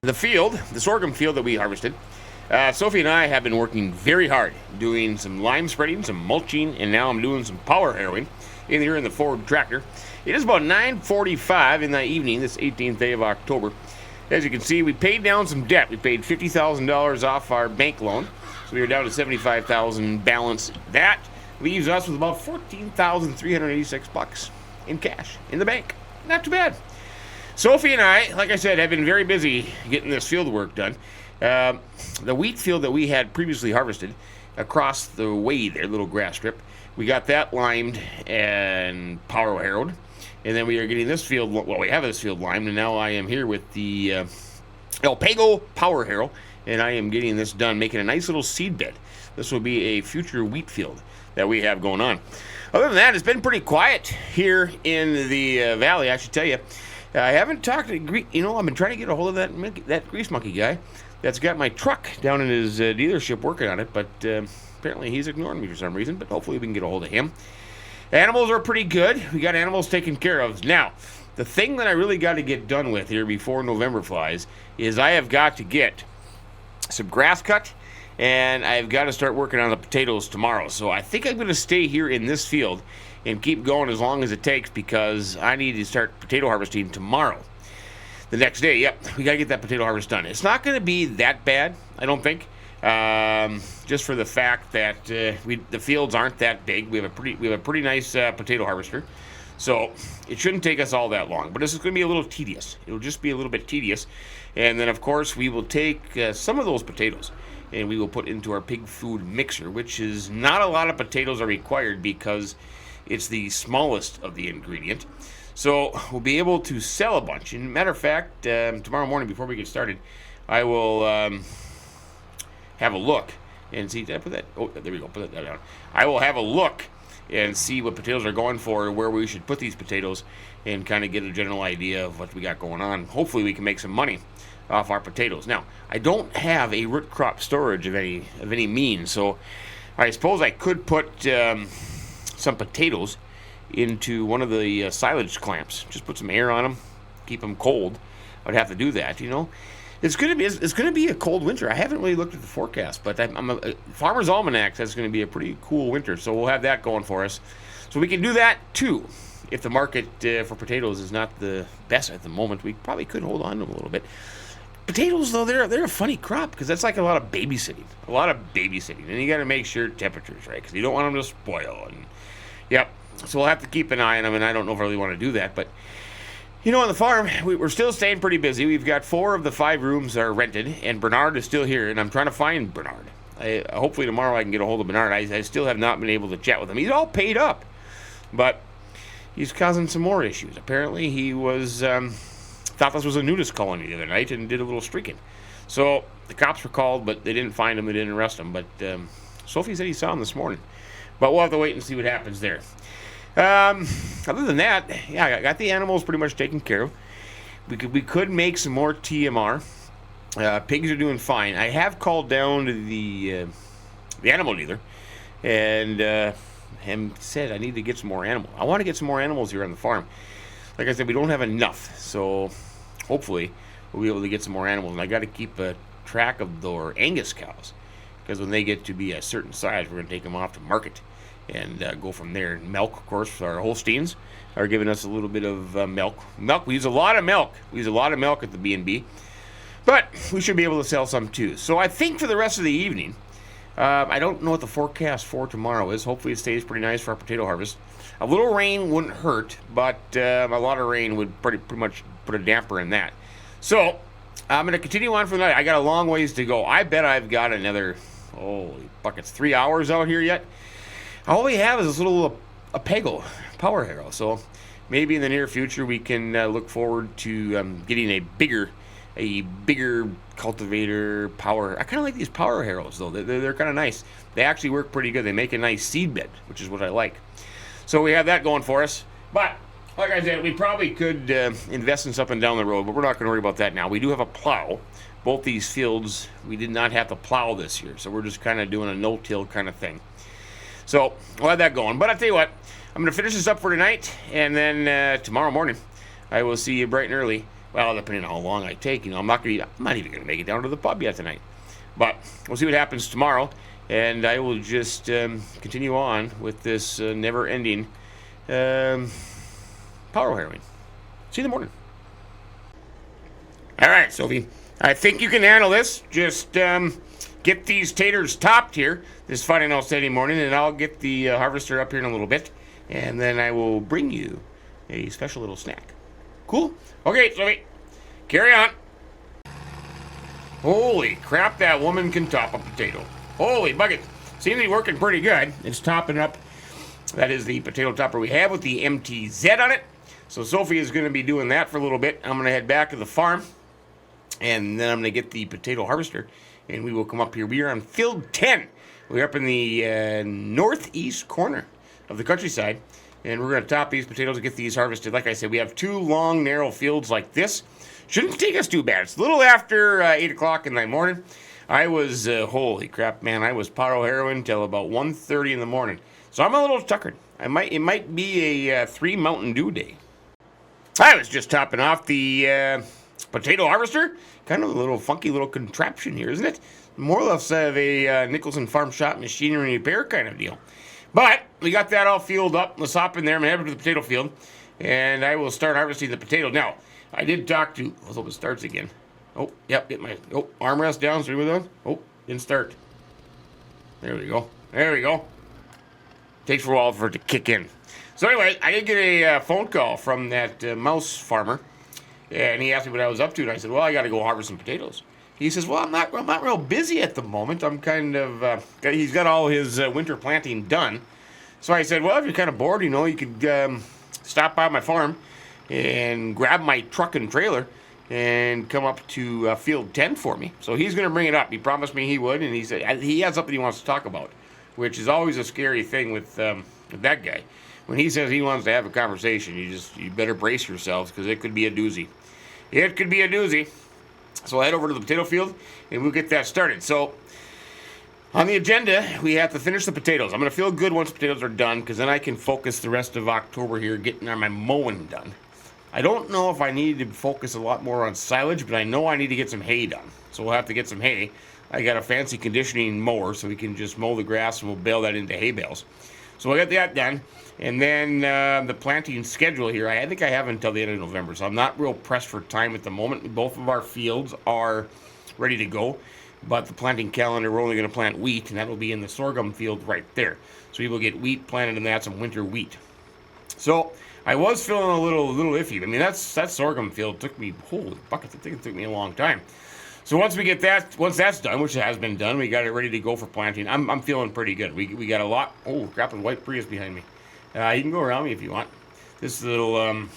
The sorghum field that we harvested, Sophie and I have been working very hard, doing some lime spreading, some mulching, and now I'm doing some power harrowing in here in the Ford tractor. It is about 9:45 in the evening, this 18th day of October. As you can see, we paid down some debt. We paid $50,000 off our bank loan, so we are down to $75,000 balance. That leaves us with about $14,386 in cash in the bank. Not too bad. Sophie and I, like I said, have been very busy getting this field work done. The wheat field that we had previously harvested across the way there, little grass strip, we got that limed and power harrowed. And then we are getting this field, well, we have this field limed, and now I am here with the Alpago power harrow, and I am getting this done, making a nice little seed bed. This will be a future wheat field that we have going on. Other than that, it's been pretty quiet here in the valley, I should tell you. I haven't talked to, I've been trying to get a hold of that Greasemonkey guy that's got my truck down in his dealership working on it, but apparently he's ignoring me for some reason, but hopefully we can get a hold of him. Animals are pretty good. We got animals taken care of. Now, the thing that I really got to get done with here before November flies is I have got to get some grass cut, and I've got to start working on the potatoes tomorrow. So I think I'm going to stay here in this field and keep going as long as it takes because I need to start potato harvesting tomorrow. The next day, yep, we got to get that potato harvest done. It's not going to be that bad, I don't think, just for the fact that the fields aren't that big. We have a pretty nice potato harvester, so it shouldn't take us all that long. But this is going to be a little tedious. It'll just be a little bit tedious, and then of course we will take some of those potatoes and we will put into our pig food mixer, which is not a lot of potatoes are required because it's the smallest of the ingredient. So we'll be able to sell a bunch. And matter of fact, tomorrow morning before we get started, I will have a look and see. Did I put that? Oh, there we go. Put that down. I will have a look and see what potatoes are going for, where we should put these potatoes, and kind of get a general idea of what we got going on. Hopefully we can make some money off our potatoes. Now, I don't have a root crop storage of any means, so I suppose I could put some potatoes into one of the silage clamps. Just put some air on them, keep them cold. I'd have to do that, It's going to be a cold winter. I haven't really looked at the forecast, but Farmer's Almanac says it's going to be a pretty cool winter, so we'll have that going for us. So we can do that too. If the market for potatoes is not the best at the moment, we probably could hold on to them a little bit. Potatoes, though, they're a funny crop because that's like a lot of babysitting. And you got to make sure temperature's right because you don't want them to spoil. And yep, so we'll have to keep an eye on them, and I don't know if I really want to do that, but on the farm, we're still staying pretty busy. We've got 4 of the 5 rooms are rented, and Bernard is still here, and I'm trying to find Bernard. Hopefully tomorrow I can get a hold of Bernard. I still have not been able to chat with him. He's all paid up, but he's causing some more issues. Apparently he was thought this was a nudist colony the other night and did a little streaking. So the cops were called, but they didn't find him. They didn't arrest him. But Sophie said he saw him this morning. But we'll have to wait and see what happens there. Other than that, yeah, I got the animals pretty much taken care of. We could make some more TMR. Pigs are doing fine. I have called down to the animal dealer and said I need to get some more animals. I want to get some more animals here on the farm. Like I said, we don't have enough, so hopefully we'll be able to get some more animals. And I got to keep a track of the Angus cows because when they get to be a certain size, we're going to take them off to market and go from there. Milk, of course, our Holsteins are giving us a little bit of milk. We use a lot of milk. We use a lot of milk at the B&B, but we should be able to sell some too. So I think for the rest of the evening, I don't know what the forecast for tomorrow is. Hopefully it stays pretty nice for our potato harvest. A little rain wouldn't hurt, but a lot of rain would pretty much put a damper in that. So I'm going to continue on for the night. I got a long ways to go. I bet I've got another, holy buckets, 3 hours out here yet. All we have is this little Alpago power harrow. So maybe in the near future we can look forward to getting a bigger cultivator power. I kind of like these power harrows though. They're kind of nice. They actually work pretty good. They make a nice seed bed, which is what I like. So we have that going for us. But like I said, we probably could invest in something down the road, but we're not going to worry about that now. We do have a plow. Both these fields, we did not have to plow this year, so we're just kind of doing a no-till kind of thing. So we'll have that going. But I'll tell you what, I'm going to finish this up for tonight, and then tomorrow morning I will see you bright and early Well, depending on how long I take, I'm not even going to make it down to the pub yet tonight. But we'll see what happens tomorrow, and I will just continue on with this never-ending power harrowing. See you in the morning. All right, Sophie. I think you can handle this. Just get these taters topped here this fine and all steady morning, and I'll get the harvester up here in a little bit, and then I will bring you a special little snack. Cool? Okay, Sophie. Carry on. Holy crap, that woman can top a potato. Holy bucket. Seems to be working pretty good. It's topping up. That is the potato topper we have with the MTZ on it. So Sophie is going to be doing that for a little bit. I'm going to head back to the farm, and then I'm going to get the potato harvester, and we will come up here. We are on field 10. We're up in the northeast corner of the countryside, and we're going to top these potatoes and get these harvested. Like I said, we have 2 long, narrow fields like this. Shouldn't take us too bad. It's a little after 8 o'clock in the morning. I was, holy crap, man, I was power harrowing till about 1:30 in the morning. So I'm a little tuckered. It might be a 3 Mountain Dew day. I was just topping off the potato harvester. Kind of a little funky little contraption here, isn't it? More or less of a Nicholson Farm Shop machinery repair kind of deal. But we got that all filled up. Let's hop in there. I'm going to head to the potato field, and I will start harvesting the potatoes. Now, I did talk to, let's hope it starts again. Oh, yep, get my, armrest down, so we done. Oh, didn't start. There we go. There we go. Takes for a while for it to kick in. So anyway, I did get a phone call from that mouse farmer, and he asked me what I was up to, and I said, well, I got to go harvest some potatoes. He says, well, I'm not real busy at the moment. I'm kind of, he's got all his winter planting done. So I said, well, if you're kind of bored, you could stop by my farm and grab my truck and trailer and come up to field 10 for me. So he's going to bring it up. He promised me he would, and he said he has something he wants to talk about, which is always a scary thing with that guy. When he says he wants to have a conversation, you better brace yourselves, because it could be a doozy. It could be a doozy. So I'll head over to the potato field, and we'll get that started. So on the agenda, we have to finish the potatoes. I'm going to feel good once the potatoes are done, because then I can focus the rest of October here getting my mowing done. I don't know if I need to focus a lot more on silage, but I know I need to get some hay done. So we'll have to get some hay. I got a fancy conditioning mower, so we can just mow the grass, and we'll bale that into hay bales. So we'll get that done. And then the planting schedule here, I think I have until the end of November, so I'm not real pressed for time at the moment. Both of our fields are ready to go, but the planting calendar, we're only going to plant wheat, and that will be in the sorghum field right there. So we will get wheat planted in that, some winter wheat. So I was feeling a little iffy. I mean, that sorghum field took me, holy buckets, I think it took me a long time. So once that's done, which has been done, we got it ready to go for planting. I'm feeling pretty good. We got a lot. Oh, crap, the white Prius behind me. You can go around me if you want. This little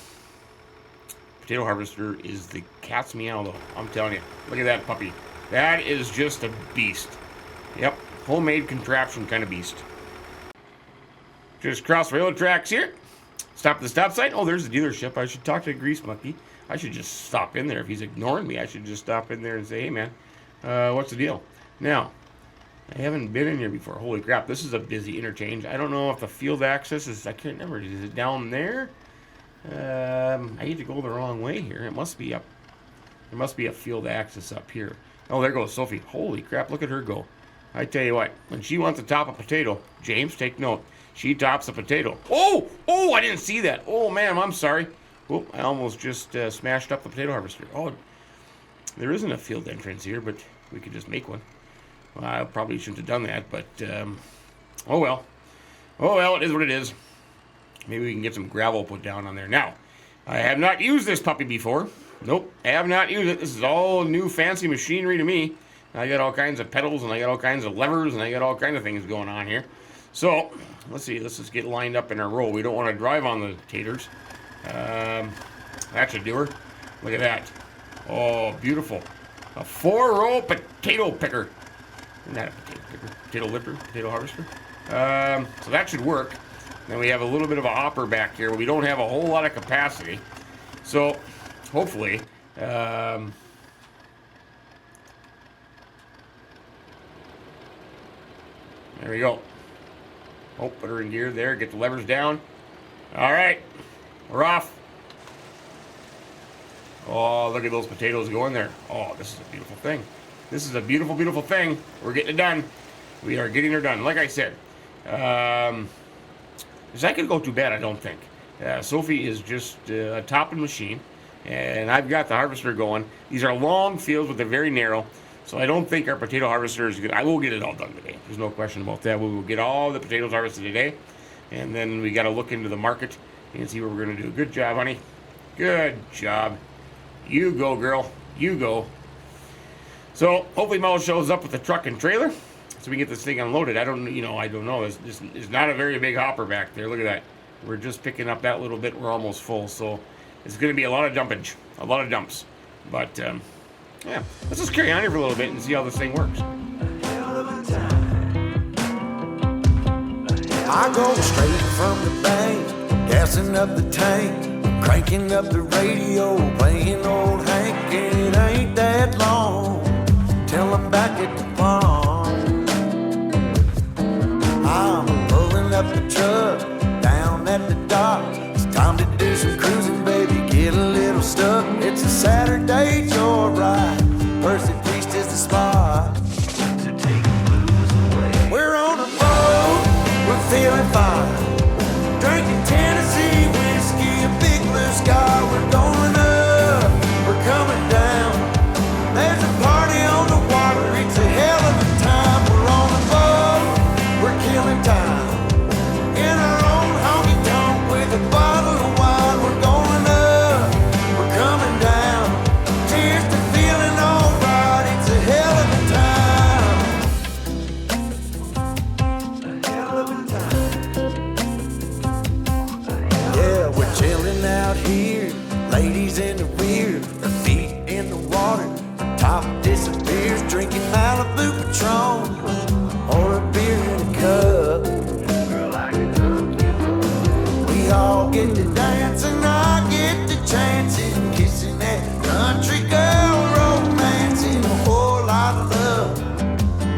potato harvester is the cat's meow, though. I'm telling you. Look at that puppy. That is just a beast. Yep, homemade contraption kind of beast. Just cross the railroad tracks here. Stop at the stop sign. Oh, there's the dealership. I should talk to Greasemonkey. I should just stop in there. If he's ignoring me, I should just stop in there and say, hey, man, what's the deal? Now, I haven't been in here before. Holy crap, this is a busy interchange. I don't know if the field access is, I can't remember. Is it down there? I hate to go the wrong way here. It must be up. There must be a field access up here. Oh, there goes Sophie. Holy crap, look at her go. I tell you what, when she wants to top a potato, James, take note. She tops a potato. Oh, I didn't see that. Oh, man, I'm sorry. Oh, I almost just smashed up the potato harvester. Oh, there isn't a field entrance here, but we could just make one. Well, I probably shouldn't have done that, but oh well. Oh well, it is what it is. Maybe we can get some gravel put down on there. Now, I have not used this puppy before. Nope, I have not used it. This is all new fancy machinery to me. I got all kinds of pedals, and I got all kinds of levers, and I got all kinds of things going on here. So, let's see. Let's just get lined up in our row. We don't want to drive on the taters. That should do her. Look at that. Oh, beautiful. A 4-row potato picker. Isn't that a potato picker? Potato lifter? Potato harvester? So that should work. Then we have a little bit of a hopper back here, but we don't have a whole lot of capacity. So, hopefully, there we go. Oh, put her in gear there. Get the levers down. All right. We're off. Oh, look at those potatoes going there. Oh, this is a beautiful thing. This is a beautiful, beautiful thing. We're getting it done. We are getting her done. Like I said, is that going to go too bad? I don't think. Sophie is just a topping machine, and I've got the harvester going. These are long fields, but they're very narrow, so I don't think our potato harvester is good. I will get it all done today. There's no question about that. We will get all the potatoes harvested today, and then we got to look into the market and see what we're going to do. Good job, honey. Good job. You go, girl. You go. So hopefully Mo shows up with the truck and trailer so we can get this thing unloaded. I don't know. It's not a very big hopper back there. Look at that. We're just picking up that little bit. We're almost full. So it's going to be a lot of dumpage, a lot of dumps. But yeah, let's just carry on here for a little bit and see how this thing works. I go straight from the bank, gassing up the tank, cranking up the radio, playing old Hank, and it ain't that long till I'm back at the farm. I'm pulling up the truck down at the dock. It's time to do some cruising, baby, get a little stuck. It's a Saturday joyride, Percy Priest is the spot to take the blues away. We're on a boat, we're feeling fine, drinking Tennessee whiskey, a big blue sky. We're going up, we're coming down. There's a party on the water, it's a hell of a time. We're on a boat, we're killing time in our own honky tonk with a bottle of wine. We're going up, we're coming down. Cheers to feeling alright, it's a hell of a time. A hell of a time. Yeah, we're chilling out here, ladies in the rear, our feet in the water, our top disappears, drinking Malibu Patron or a beer in a cup. Girl, I can hook you up. We all get to dance and I get to chancing, kissing that country girl, romancing, a whole lot of love,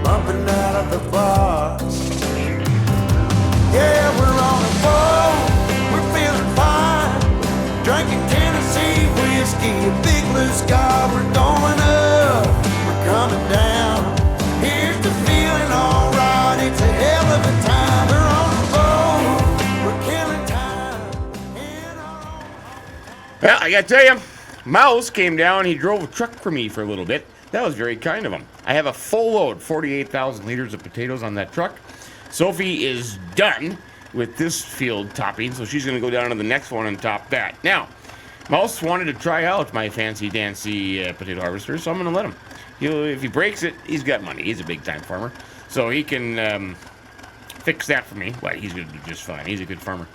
bumping out of the bars. Yeah, we're on a boat, we're feeling fine, drinking Tennessee whiskey, a big blue sky. We're going up, we're coming down. Here's the feeling, alright, it's a hell of a time. We're on a boat, we're killing time in our own. Well, I gotta tell you, Mouse came down. He drove a truck for me for a little bit. That was very kind of him. I have a full load, 48,000 liters of potatoes on that truck. Sophie is done with this field topping, so she's going to go down to the next one and top that. Now, Mouse wanted to try out my fancy dancy potato harvester, so I'm going to let him. If he breaks it, he's got money. He's a big-time farmer, so he can fix that for me. Well, he's going to do just fine. He's a good farmer.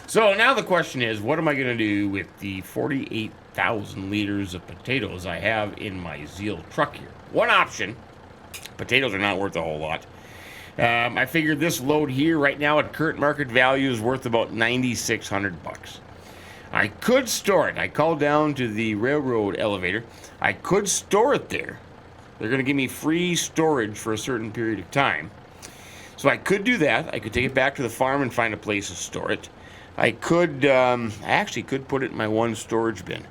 So now the question is, what am I going to do with the 48,000 liters of potatoes I have in my Zeal truck here? One option, potatoes are not worth a whole lot. I figured this load here right now at current market value is worth about $9,600. I could store it. I called down to the railroad elevator. I could store it there. They're going to give me free storage for a certain period of time. So I could do that. I could take it back to the farm and find a place to store it. I could, I actually could put it in my one storage bin.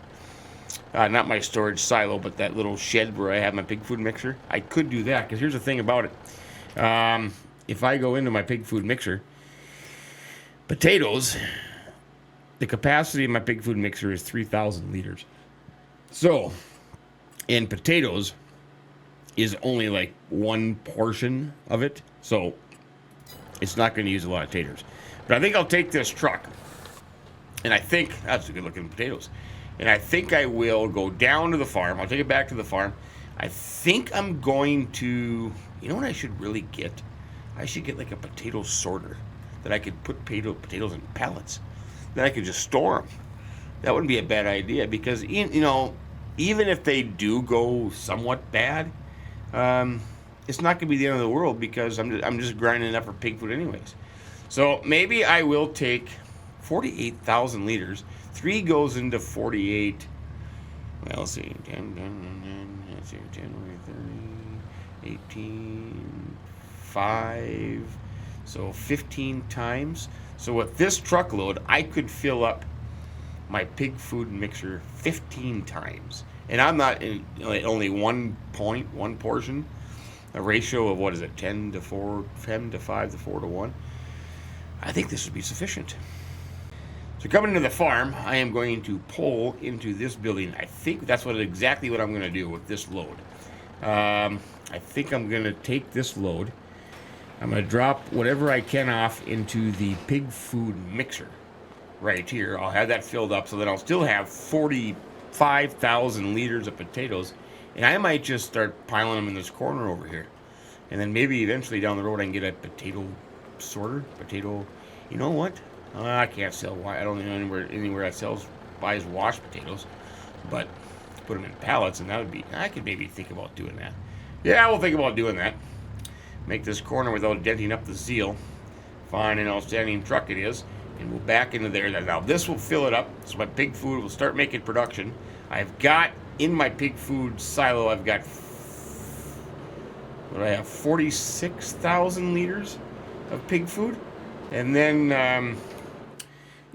Not my storage silo, but that little shed where I have my pig food mixer. I could do that, because here's the thing about it. If I go into my pig food mixer, potatoes, the capacity of my pig food mixer is 3,000 liters. So, and potatoes is only like one portion of it. So, it's not going to use a lot of taters. But I think I'll take this truck, and I think, that's a good looking potatoes. And I think I will go down to the farm. I'll take it back to the farm. I think I'm going to, you know what I should really get? I should get like a potato sorter that I could put potatoes in pallets. Then I could just store them. That wouldn't be a bad idea, because, you know, even if they do go somewhat bad, it's not going to be the end of the world, because I'm just grinding it up for pig food anyways. So maybe I will take 48,000 liters. 3 goes into 48. Well, let's see. 10, let's see, January 30, 18, 5. So 15 times. So with this truckload, I could fill up my pig food mixer 15 times. And I'm not in only 1 portion. A ratio of, what is it, 10 to 4, 10 to 5 to 4 to 1. I think this would be sufficient. So coming into the farm, I am going to pull into this building. I think that's exactly what I'm going to do with this load. I think I'm going to take this load. I'm going to drop whatever I can off into the pig food mixer right here. I'll have that filled up so that I'll still have 45,000 liters of potatoes. And I might just start piling them in this corner over here. And then maybe eventually down the road I can get a potato sorter. You know what? I can't sell. I don't know anywhere that buys washed potatoes. But put them in pallets, and that would be. I could maybe think about doing that. Yeah, we'll think about doing that. Make this corner without denting up the seal. Fine and outstanding truck it is. And we'll back into there. Now this will fill it up, so my pig food will start making production. I've got in my pig food silo, I've got 46,000 liters of pig food, and then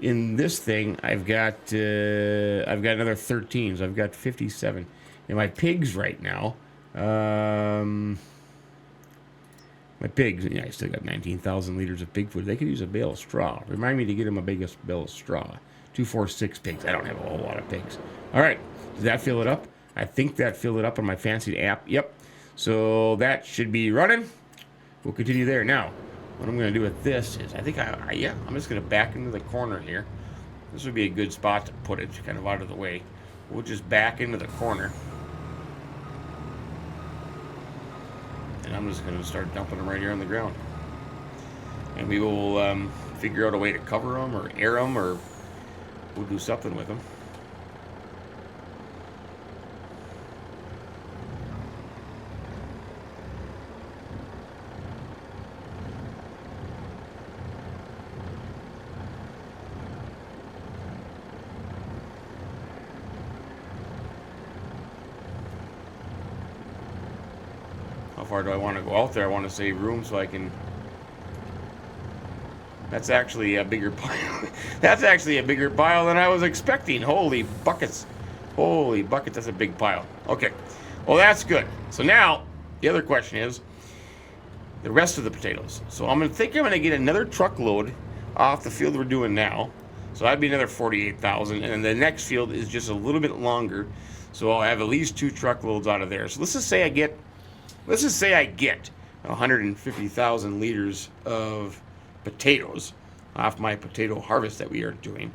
in this thing I've got another 13, so I've got 57. And my pigs right now, my pigs, I still got 19,000 liters of pig food. They could use a bale of straw. Remind me to get them a biggest bale of straw. 246 pigs. I don't have a whole lot of pigs. All right, does that fill it up? I think that filled it up on my fancy app. Yep. So that should be running. We'll continue there. Now, what I'm going to do with this is, I'm just going to back into the corner here. This would be a good spot to put it, kind of out of the way. We'll just back into the corner. And I'm just going to start dumping them right here on the ground. And we will figure out a way to cover them or air them, or we'll do something with them. How far do I want to go out there? I want to save room so I can... That's actually a bigger pile. That's actually a bigger pile than I was expecting. Holy buckets. Holy buckets, that's a big pile. Okay, well that's good. So now, the other question is, the rest of the potatoes. So I'm going to get another truckload off the field we're doing now. So that'd be another 48,000. And then the next field is just a little bit longer. So I'll have at least 2 truckloads out of there. So let's just say I get 150,000 liters of potatoes off my potato harvest that we are doing.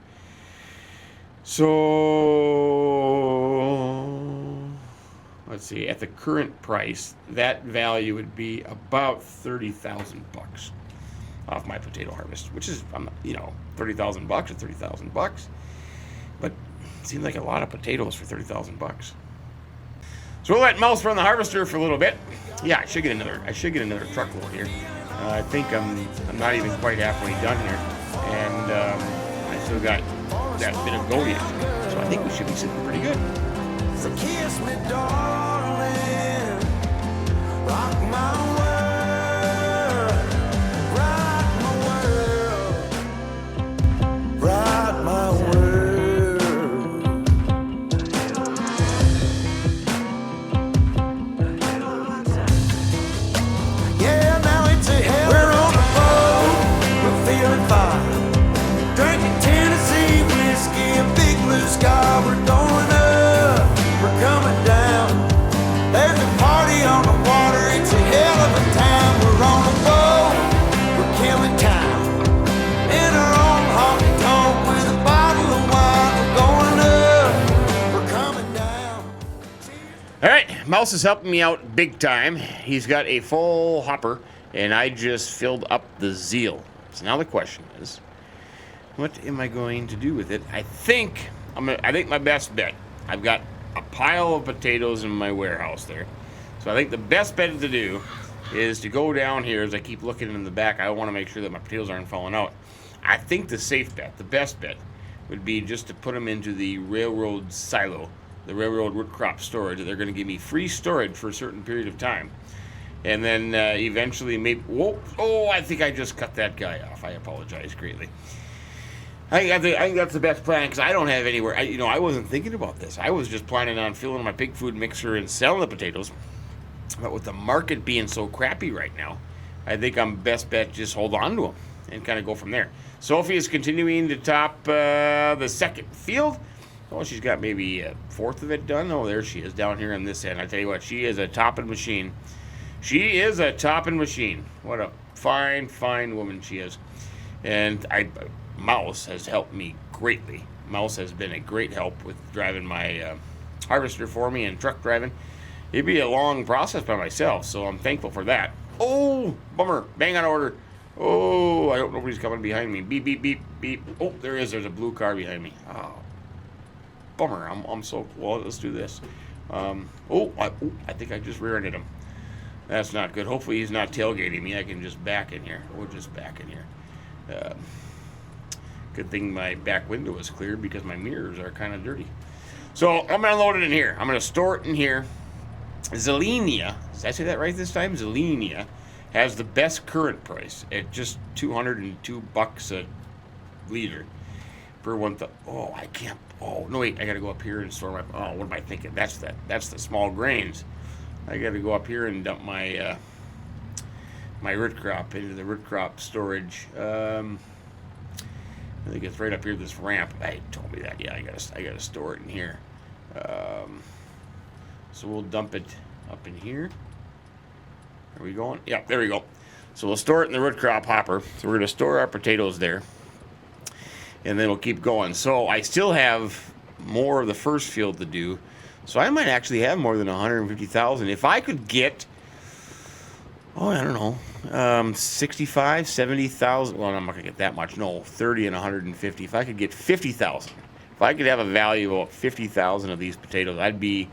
So let's see, at the current price, that value would be about 30,000 bucks off my potato harvest, which is, 30,000 bucks or 30,000 bucks, but it seems like a lot of potatoes for 30,000 bucks. So we'll let Mouse run the harvester for a little bit. Yeah, I should get another truckload here. I think I'm not even quite halfway done here, and I still got that bit of go yet. So I think we should be sitting pretty good. So kiss me, darling, rock my world, rock my world. Yeah, now it's a hell. We're on a boat, we're feeling fine, drinking Tennessee whiskey, a big blue sky. We're going up, we're coming down. There's a party on the water, it's a hell of a time. We're on a boat, we're killing time, in our own honky tonk with a bottle of wine. We're going up, we're coming down. All right, Mouse is helping me out big time. He's got a full hopper, and I just filled up the zeal. So now the question is, what am I going to do with it? I think my best bet. I've got a pile of potatoes in my warehouse there. So I think the best bet to do is to go down here. As I keep looking in the back, I want to make sure that my potatoes aren't falling out. I think the safe bet, the best bet, would be just to put them into the railroad silo, the railroad root crop storage. They're going to give me free storage for a certain period of time. And then eventually maybe... I think I just cut that guy off. I apologize greatly. I think that's the best plan because I don't have anywhere. I wasn't thinking about this. I was just planning on filling my pig food mixer and selling the potatoes. But with the market being so crappy right now, I think I'm best bet just hold on to them and kind of go from there. Sophie is continuing to top the second field. Oh, she's got maybe a fourth of it done. Oh, there she is down here on this end. I tell you what, she is a topping machine. She is a topping machine. What a fine, fine woman she is. And Mouse has helped me greatly. Mouse has been a great help with driving my harvester for me and truck driving. It'd be a long process by myself, so I'm thankful for that. Oh, bummer. Bang on order. Oh, I hope nobody's coming behind me. Beep, beep, beep, beep. Oh, there is. There's a blue car behind me. Oh, bummer. I'm so... Well, let's do this. I think I just rear-ended him. That's not good. Hopefully he's not tailgating me. I can just back in here. We'll just back in here. Good thing my back window is cleared because my mirrors are kind of dirty. So I'm going to load it in here. I'm going to store it in here. Zelenia, did I say that right this time? Zelenia has the best current price at just $202 a liter for one. Oh, I can't. Oh no, wait! I got to go up here and store my. Oh, what am I thinking? That's the small grains. I got to go up here and dump my my root crop into the root crop storage. I think it's right up here. This ramp. I told me that. Yeah, I gotta store it in here. So we'll dump it up in here. Are we going? Yeah, there we go. So we'll store it in the root crop hopper. So we're going to store our potatoes there. And then we'll keep going. So I still have more of the first field to do. So I might actually have more than 150,000. If I could get, I don't know, 65, 70,000. Well, I'm not going to get that much. No, 30 and 150. If I could get 50,000. If I could have a value of 50,000 of these potatoes, I'd be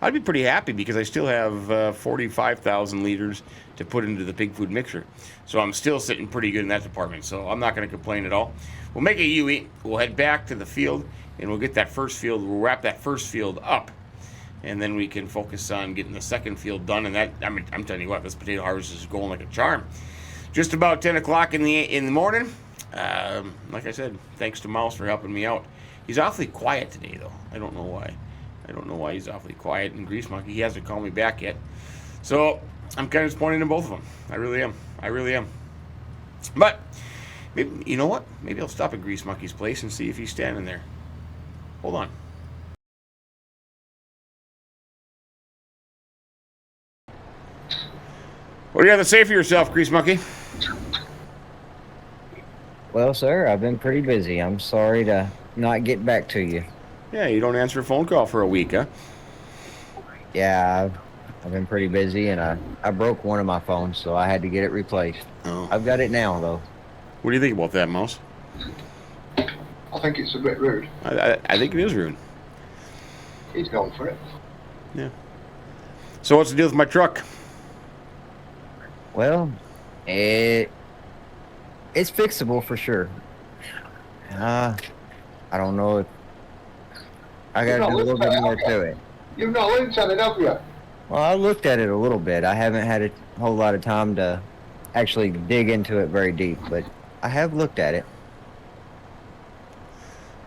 pretty happy because I still have 45,000 liters to put into the pig food mixer. So I'm still sitting pretty good in that department. So I'm not going to complain at all. We'll make a UE. We'll head back to the field and we'll get that first field. We'll wrap that first field up. And then we can focus on getting the second field done. And I'm telling you what, this potato harvest is going like a charm. Just about 10 o'clock in the morning. Like I said, thanks to Mouse for helping me out. He's awfully quiet today, though. I don't know why. I don't know why he's awfully quiet. And Greasemonkey, he hasn't called me back yet. So I'm kind of disappointed in both of them. I really am. But maybe, you know what? Maybe I'll stop at Greasemonkey's place and see if he's standing there. Hold on. What do you have to say for yourself, Greasemonkey? Well, sir, I've been pretty busy. I'm sorry to not get back to you. Yeah, you don't answer a phone call for a week, huh? Yeah, I've been pretty busy, and I broke one of my phones, so I had to get it replaced. Oh. I've got it now, though. What do you think about that, Mouse? I think it's a bit rude. I think it is rude. He's going for it. Yeah. So what's the deal with my truck? Well, it's fixable for sure. I don't know if I got to do a little bit more to it. You've not looked at it, have you? Well, I looked at it a little bit. I haven't had a whole lot of time to actually dig into it very deep, but I have looked at it.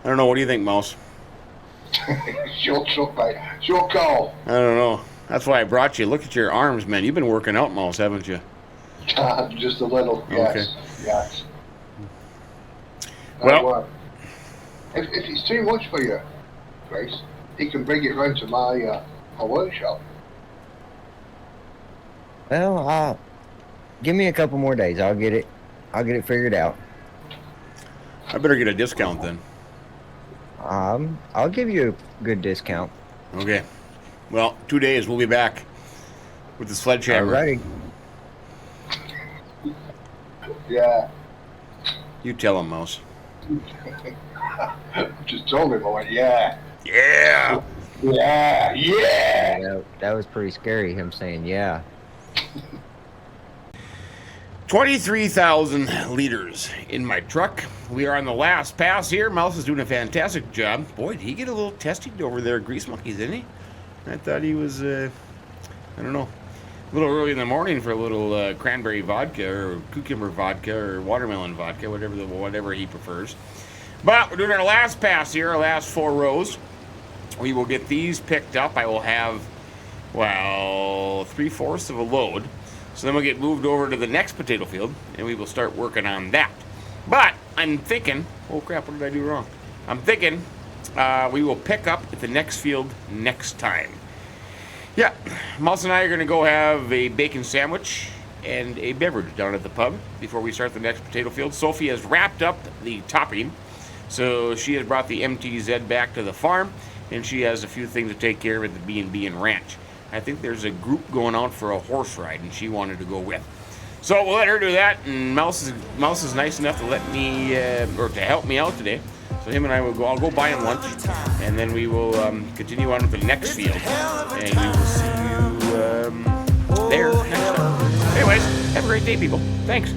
I don't know. What do you think, Mouse? It's your truck, mate. It's your call. I don't know. That's why I brought you. Look at your arms, man. You've been working out, Mouse, haven't you? Just a little, yes. Okay. Yes. Well, if it's too much for you, Grace, you can bring it round to my workshop. Well, give me a couple more days. I'll get it figured out. I better get a discount then. I'll give you a good discount. Okay. Well, 2 days. We'll be back with the sledgehammer. Alrighty. Yeah. You tell him, Mouse. Just told him, I went, yeah. Yeah. Yeah. Yeah. That was pretty scary, him saying yeah. 23,000 liters in my truck. We are on the last pass here. Mouse is doing a fantastic job. Boy, did he get a little testy over there, Greasemonkey, didn't he? I thought he was, I don't know, a little early in the morning for a little cranberry vodka or cucumber vodka or watermelon vodka, whatever he prefers. But we're doing our last pass here, our last 4 rows. We will get these picked up. I will have, well, 3/4 of a load. So then we'll get moved over to the next potato field, and we will start working on that. But I'm thinking, oh crap, what did I do wrong? I'm thinking we will pick up at the next field next time. Yeah, Mouse and I are going to go have a bacon sandwich and a beverage down at the pub before we start the next potato field. Sophie has wrapped up the topping, so she has brought the MTZ back to the farm, and she has a few things to take care of at the B&B and ranch. I think there's a group going out for a horse ride, and she wanted to go with. So we'll let her do that, and Mouse is nice enough to let me, or to help me out today. So him and I will go, I'll go buy him lunch, and then we will continue on to the next field, and we will see you there next time. Anyways, have a great day, people. Thanks.